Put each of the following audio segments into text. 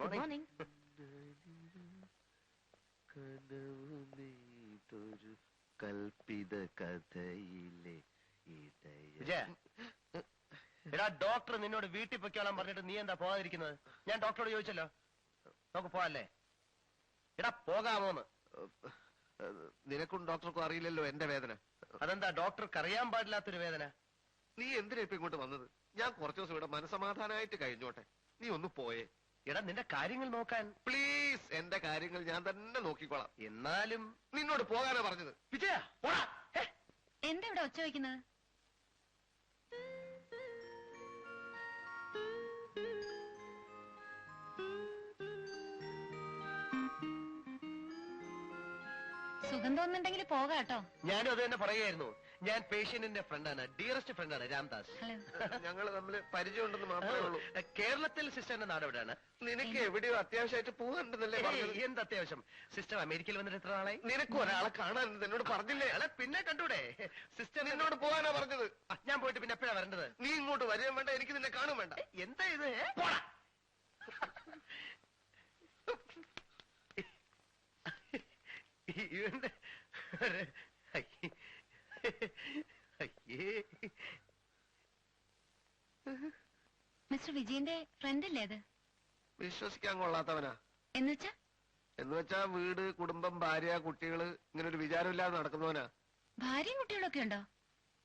Good morning. കൽപ്പിത കഥയിലെ വിജയ, എടാ doctor നിന്നോട് വീട്ടിൽ പൊയ്ക്കോളാൻ പറഞ്ഞിട്ട് നീ എന്താ പോകാതിരിക്കുന്നത്? ഞാൻ ഡോക്ടറോട് ചോദിച്ചല്ലോ, നമുക്ക് പോവാല്ലേ? എടാ പോകാമോന്ന്. നിനക്കും ഡോക്ടർക്കും അറിയില്ലല്ലോ എന്റെ വേദന. അതെന്താ ഡോക്ടർക്ക് അറിയാൻ പാടില്ലാത്തൊരു വേദന? നീ എന്തിനാ ഇപ്പൊ ഇങ്ങോട്ട് വന്നത്? ഞാൻ കുറച്ചു ദിവസം ഇവിടെ മനസമാധാനമായിട്ട് കഴിഞ്ഞോട്ടെ. നീ ഒന്ന് പോയേ. എടാ നിന്റെ കാര്യങ്ങൾ നോക്കാൻ. പ്ലീസ്, എന്റെ കാര്യങ്ങൾ ഞാൻ തന്നെ നോക്കിക്കോളാം. എന്നാലും നിന്നോട് പോകാനാ പറഞ്ഞത്. വിജയ പോടാ. എന്താ ഇവിടെ ഒച്ച വയ്ക്കുന്നത്? സുഖം തോന്നുന്നുണ്ടെങ്കിൽ പോകാട്ടോ. ഞാനും അത് തന്നെ പറയുകയായിരുന്നു. ഞാൻ പേഷ്യന്റിന്റെ ഫ്രണ്ടാണ്, ഡിയറസ്റ്റ് ഫ്രണ്ടാണ് രാംദാസ്. ഹലോ. ഞങ്ങൾ തമ്മിൽ പരിചയമുണ്ടെന്ന് മാത്രമേ ഉള്ളൂ. കേരളത്തിൽ സിസ്റ്ററിന്റെ നാട് എവിടെയാണ്? നിനക്ക് എവിടെയോ അത്യാവശ്യമായിട്ട് പോകാനുണ്ടെന്നല്ലേ പറഞ്ഞത്? എന്ത് അത്യാവശ്യം? സിസ്റ്റർ അമേരിക്കയിൽ വന്നിട്ട് എത്ര നാളായി? നിനക്ക് ഒരാളെ കാണാൻ എന്നോട് പറഞ്ഞില്ലേ? അല്ല പിന്നെ കണ്ടൂടെ? സിസ്റ്റർ നിന്നോട് പോകാനാ പറഞ്ഞത്. ഞാൻ പോയിട്ട് പിന്നെ എപ്പോഴാ വരേണ്ടത്? നീ ഇങ്ങോട്ട് വരികയും വേണ്ട, എനിക്ക് നിന്നെ കാണും വേണ്ട. എന്താ ഇത്? പോടാ. ഇവന്റെ മിസ്റ്റർ വിജയന്റെ ഫ്രണ്ട് അല്ലേ അത്? വിശ്വസിക്കാൻ കൊള്ളാത്തവനാ. എന്നുവെച്ചാ വീട്, കുടുംബം, ഭാര്യ, കുട്ടികള്, ഇങ്ങനെ ഒരു വിചാരമില്ലാതെ നടക്കുന്നവനാ. ഭാര്യയും കുട്ടികളൊക്കെ ഉണ്ടോ?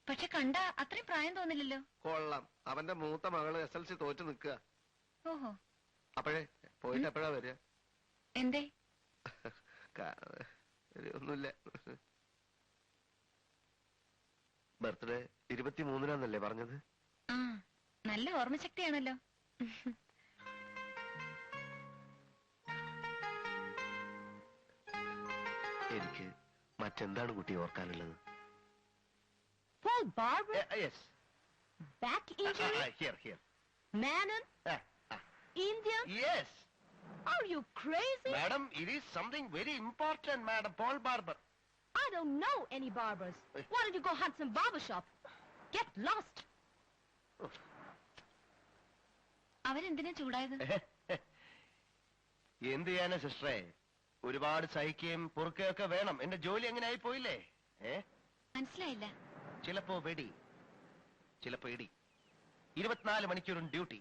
പക്ഷെ കണ്ട അത്രയും പ്രായം തോന്നില്ലല്ലോ. കൊള്ളാം. അവന്റെ മൂത്ത മകള് SLC തോറ്റു നിൽക്കുക. ഓഹോ. അപ്പോഴേ പോയിട്ട് എപ്പോഴാ വരിക? എന്തേ? ഒന്നുമില്ല. ബർത്ത്ഡേ 23-നാന്നല്ലേ പറഞ്ഞത്? ആ, നല്ല ഓർമ്മശക്തിയാണല്ലോ. എനിക്ക് മറ്റെന്താണ് കുട്ടി ഓർക്കാനുള്ളത്? Paul Barber? Yes. Back injury? Here. Manon? Indian? Yes. Are you crazy? Madam, it is something very important, Madam. Paul Barber. I don't know any barbers. Why don't you go hunt some barber shop? Get lost. അവരെന്തിനാ ചൂടായത്? എന്ത് ചെയ്യാനാ സിസ്റ്ററെ, ഒരുപാട് സഹിക്കുകയും പൊറുക്കുകയൊക്കെ വേണം. എന്റെ ജോലി എങ്ങനെ ആയി പോയില്ലേ? മനസ്സിലായില്ല. ചിലപ്പോ വെടി, ചിലപ്പോ ഇടി. 24 മണിക്കൂറും ഡ്യൂട്ടി.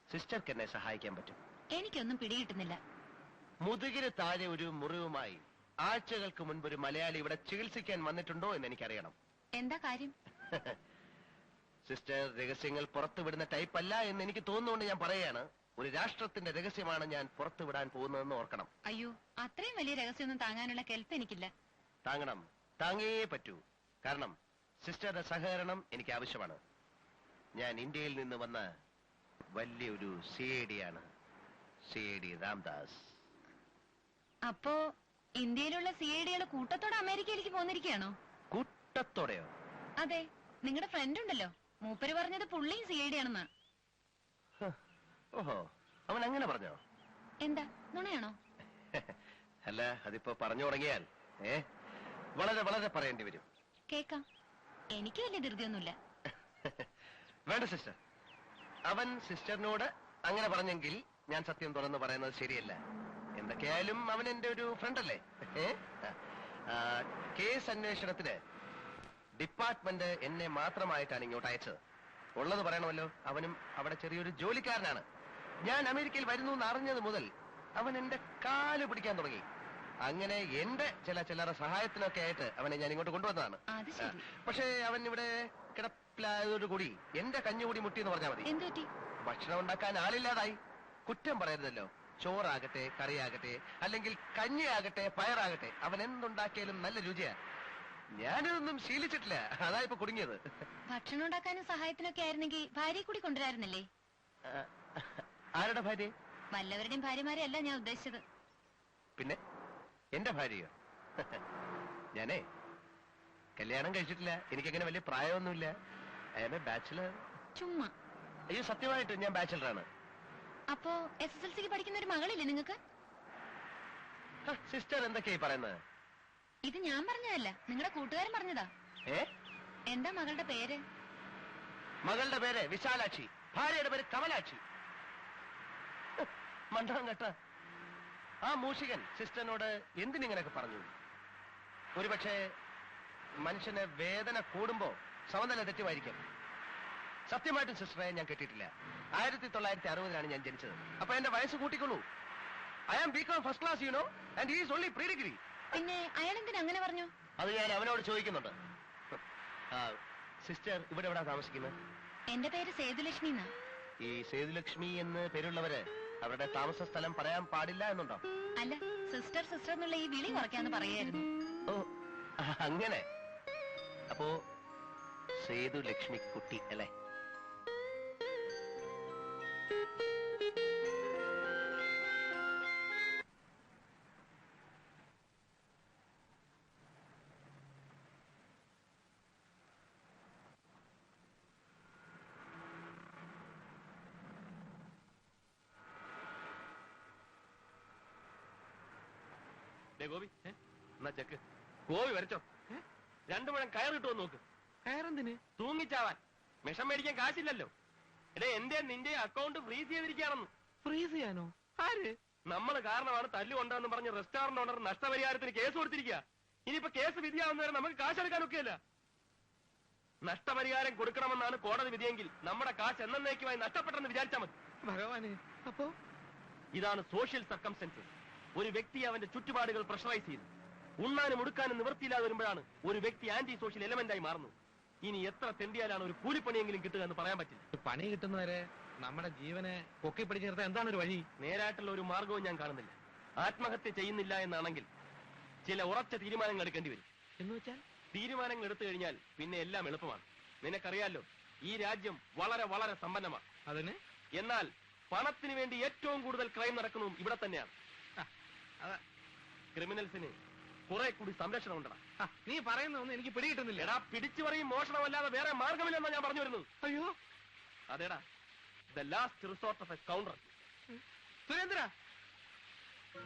സിസ്റ്റർക്ക് എന്നെ സഹായിക്കാൻ പറ്റും. എനിക്കൊന്നും പിടികിട്ടുന്നില്ല. മുതുകിന് താഴെ ഒരു മുറിവുമായി ആഴ്ചകൾക്ക് മുൻപ് ഒരു മലയാളി ഇവിടെ ചികിത്സിക്കാൻ വന്നിട്ടുണ്ടോ എന്ന് എനിക്കറിയണം. എന്താ കാര്യം? സിസ്റ്റർ രഹസ്യങ്ങൾ പുറത്തുവിടുന്ന ടൈപ്പ് അല്ല എന്ന് എനിക്ക് തോന്നുന്നുകൊണ്ട് ഞാൻ പറയുകയാണ്. ഒരു രാഷ്ട്രത്തിന്റെ രഹസ്യമാണ് ഞാൻ പുറത്തുവിടാൻ പോകുന്നതെന്ന് ഓർക്കണം. അയ്യോ, അത്രയും വലിയ രഹസ്യമൊന്നും താങ്ങാനുള്ള കെൽപ്പ് എനിക്കില്ല. താങ്ങണം, താങ്ങിയേ പറ്റൂ. കാരണം സിസ്റ്ററുടെ സഹകരണം എനിക്ക് ആവശ്യമാണ്. ഞാൻ ഇന്ത്യയിൽ നിന്ന് വന്ന വലിയൊരു CID ആണ്. CID രാംദാസ്. അപ്പോ ഇന്ത്യയിലുള്ള CIDകൾ കൂട്ടത്തോടെ അമേരിക്കയിലേക്ക് പോന്നിരിക്കുകയാണോ? കൂട്ടത്തോടെയോ? അതെ, നിങ്ങളുടെ ഫ്രണ്ട് ഉണ്ടല്ലോ, മൂപ്പര് പറഞ്ഞത് പുള്ളിയും CID ആണെന്നാ. ഓഹോ, അവൻ അങ്ങനെ പറഞ്ഞോ? എന്താ, നുണയാണോ? അല്ല, അതിപ്പോ പറഞ്ഞു തുടങ്ങിയാൽ വളരെ വളരെ പറയേണ്ടി വരും. കേക്കാം, എനിക്ക് വലിയ ധൃതിയൊന്നുമില്ല. വേണ്ട സിസ്റ്റർ, അവൻ സിസ്റ്ററിനോട് അങ്ങനെ പറഞ്ഞെങ്കിൽ ഞാൻ സത്യം തുറന്ന് പറയുന്നത് ശരിയല്ല. എന്തൊക്കെയായാലും അവൻ എന്റെ ഒരു ഫ്രണ്ടല്ലേ. കേസ് അന്വേഷണത്തിന് ഡിപ്പാർട്ട്മെന്റ് എന്നെ മാത്രമായിട്ടാണ് ഇങ്ങോട്ട് അയച്ചത്. ഉള്ളത് പറയണമല്ലോ, അവനും അവിടെ ചെറിയൊരു ജോലിക്കാരനാണ്. ഞാൻ അമേരിക്കയിൽ വരുന്നു എന്ന് അറിഞ്ഞത് മുതൽ അവൻ എന്റെ കാല് പിടിക്കാൻ തുടങ്ങി. അങ്ങനെ എന്റെ ചിലര സഹായത്തിനൊക്കെ ആയിട്ട് അവനെ ഞാൻ ഇങ്ങോട്ട് കൊണ്ടുവന്നതാണ്. പക്ഷേ അവൻ ഇവിടെ കിടപ്പിലായതോടുകൂടി എന്റെ കഞ്ഞുകൂടി മുട്ടി എന്ന് പറഞ്ഞാൽ മതി. ഭക്ഷണം ഉണ്ടാക്കാൻ ആളില്ലാതായി. കുറ്റം പറയരുതല്ലോ. ചോറാകട്ടെ, കറിയാകട്ടെ, അല്ലെങ്കിൽ കഞ്ഞിയാകട്ടെ, പയറാകട്ടെ, അവൻ എന്തുണ്ടാക്കിയാലും നല്ല രുചിയാ. ഞാനിതൊന്നും ശീലിച്ചിട്ടില്ല, അതാ ഇപ്പൊ കുടുങ്ങിയത്. ഭക്ഷണം ഉണ്ടാക്കാനും സഹായത്തിനൊക്കെ ആയിരുന്നെങ്കിൽ ഭാര്യയെ കൂടി കൊണ്ടുവരാറുന്നില്ലേ? ആരുടെ ഭാര്യ? വല്ലവരുടെയും ഭാര്യമാരെ അല്ല ഞാൻ ഉദ്ദേശിച്ചത്. പിന്നെ എന്റെ ഭാര്യയോ? ഞാനേ കല്യാണം കഴിച്ചിട്ടില്ല. എനിക്കങ്ങനെ വലിയ പ്രായമൊന്നുമില്ല. I am a bachelor. ചുമ്മാ. അയ്യോ, സത്യമായിട്ട് ഞാൻ ബാച്ചിലറാണ്. അപ്പോ SSLCക്ക് പഠിക്കുന്ന ഒരു മകളില്ലേ നിങ്ങൾക്ക്? സിസ്റ്റർ എന്തൊക്കെയായി പറയുന്നത്? ഇത് ഞാൻ പറഞ്ഞതല്ല, നിങ്ങളുടെ കൂട്ടുകാരൻ പറഞ്ഞതാ. എന്താ മകളുടെ പേര്? മകളുടെ പേര് വിശാലാക്ഷി, ഭാര്യയുടെ പേര് കമലാക്ഷി. മണ്ടം കേട്ട ആ മൂഷികൻ സിസ്റ്ററിനോട് എന്തിനിങ്ങനെയൊക്കെ പറഞ്ഞു? ഒരുപക്ഷെ മനുഷ്യന് വേദന കൂടുമ്പോ സമനില തെറ്റുമായിരിക്കും. സത്യമായിട്ടും സിസ്റ്ററെ ഞാൻ കെട്ടിയിട്ടില്ല. 1960 ഞാൻ ജനിച്ചത്. അപ്പൊ എന്റെ വയസ്സ് കൂട്ടിക്കൊള്ളൂ. I am B Com first class you know and he is only pre degree. പിന്നെ അയാൾ എന്തിനാ അങ്ങനെ പറഞ്ഞു? അത് ഞാൻ അവനോട് ചോദിക്കുന്നുണ്ട്. സിസ്റ്റർ ഇവിടെ എവിടാ താമസിക്കുന്നത്? എന്റെ പേര് സേതുലക്ഷ്മി എന്നാ. ഈ സേതുലക്ഷ്മി എന്ന് പേരുള്ളവര് അവരുടെ താമസ സ്ഥലം പറയാൻ പാടില്ല എന്നുണ്ടോ? അല്ല, സിസ്റ്റർ സിസ്റ്റർ എന്നുള്ള ഈ വിളി കുറയ്ക്കാന്ന് പറയായിരുന്നു. ഓ അങ്ങനെ. അപ്പോ സേതുലക്ഷ്മി കുട്ടി അല്ലേ? ഗോപി എന്നാ ചെക്ക് ഗോപി വരച്ചോ. 2 മുഴം കയർ കിട്ടുമോ നോക്ക്. കയറെന്തിന്? തൂങ്ങിച്ചാവാൻ. വിഷം മേടിക്കാൻ കാശില്ലല്ലോ. എടേ എന്റെ നിന്റെ അക്കൗണ്ട് ഫ്രീസ് ചെയ്തിരിക്കുകയാണെന്ന്. ഫ്രീസ് ചെയ്യാനോ? ആര്? നമ്മൾ കാരണമാണ് തല്ലുകൊണ്ടെന്ന് പറഞ്ഞ് റെസ്റ്റോറന്റ് ഓണർ നഷ്ടപരിഹാരത്തിന് കേസ് കൊടുത്തിരിക്കുക. ഇനിയിപ്പോ കേസ് വിധിയാവുന്നവരെ നമുക്ക് കാശെടുക്കാനൊക്കെയല്ല. നഷ്ടപരിഹാരം കൊടുക്കണമെന്നാണ് കോടതി വിധിയെങ്കിൽ നമ്മുടെ കാശ് എന്നേക്കുമായി നഷ്ടപ്പെട്ടെന്ന് വിചാരിച്ചാൽ മതി. ഭഗവാനെ, അപ്പോ ഇതാണ് സോഷ്യൽ സർക്കംസ്റ്റൻസസ്. ഒരു വ്യക്തി അവന്റെ ചുറ്റുപാടുകൾ പ്രഷറൈസ് ചെയ്തു. ഉണ്ണാനും ഉടുക്കാനും നിവൃത്തിയില്ലാതെ വരുമ്പോഴാണ് ഒരു വ്യക്തി ആന്റി സോഷ്യൽ എലമെന്റായി മാറുന്നത്. ഇനി എത്ര തെണ്ടിയാലാണ് ഒരു കൂലിപ്പണിയെങ്കിലും കിട്ടുക എന്ന് പറയാൻ പറ്റില്ല. പണി കിട്ടുന്നവരെ നമ്മുടെ ജീവനെ പൊക്കിപ്പിടിച്ച് നിർത്താൻ എന്താണ് ഒരു വഴി? നേരായിട്ടുള്ള ഒരു മാർഗവും ഞാൻ കാണുന്നില്ല. ആത്മഹത്യ ചെയ്യുന്നില്ല എന്നാണെങ്കിൽ ചില ഉറച്ച തീരുമാനങ്ങൾ എടുക്കേണ്ടി വരും. എന്ന് വെച്ചാൽ തീരുമാനങ്ങൾ എടുത്തു കഴിഞ്ഞാൽ പിന്നെ എല്ലാം എളുപ്പമാണ്. നിനക്കറിയാലോ, ഈ രാജ്യം വളരെ വളരെ സമ്പന്നമാണ്. അതിന് എന്നാൽ പണത്തിന് വേണ്ടി ഏറ്റവും കൂടുതൽ ക്രൈം നടക്കുന്നതും ഇവിടെ തന്നെയാണ്. ക്രിമിനൽസിന് കുറെ കൂടി സംരക്ഷണം ഉണ്ടടാ. നീ പറയുന്നൊന്നും എനിക്ക് പിടികിട്ടുന്നില്ല. എടാ, പിടിച്ചു പറയും മോഷണമല്ലാതെ വേറെ മാർഗമില്ലെന്നാ ഞാൻ പറഞ്ഞു വരുന്നത്. അയ്യോ, അതേടാ, the last resort of A counter. Surendra,